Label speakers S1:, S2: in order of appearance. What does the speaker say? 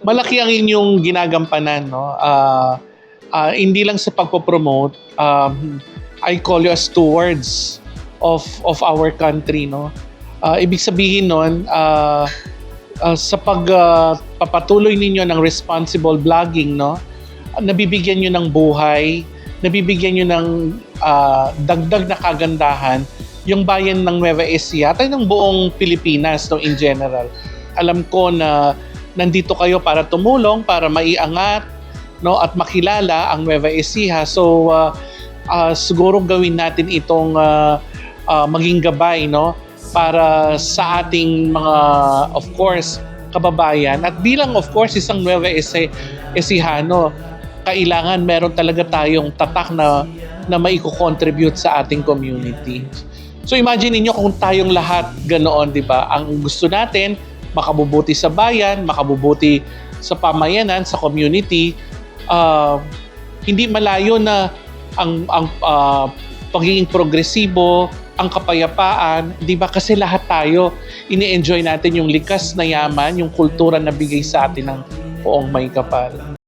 S1: malaki ang inyong ginagampanan, no? Hindi lang sa pagpo-promote, I call you as stewards of our country, no? Ibig sabihin nun, sa pagpapatuloy ninyo ng responsible vlogging, no? Nabibigyan nyo ng buhay, nabibigyan nyo ng dagdag na kagandahan yung bayan ng Nueva Ecija at ng buong Pilipinas, no, in general. Alam ko na nandito kayo para tumulong, para maiangat, no, at makilala ang Nueva Ecija. So siguro gawin natin itong maging gabay, no, para sa ating mga, of course, kababayan. At bilang, of course, isang Nueva Ecijano, kailangan meron talaga tayong tatak na maiko-contribute sa ating community. So imagine niyo kung tayong lahat ganoon, di ba? Ang gusto natin, makabubuti sa bayan, makabubuti sa pamayanan, sa community. Hindi malayo na ang pagiging progresibo, ang kapayapaan, di ba? Kasi lahat tayo, ini-enjoy natin yung likas na yaman, yung kultura na bigay sa atin ng Poong May Kapal.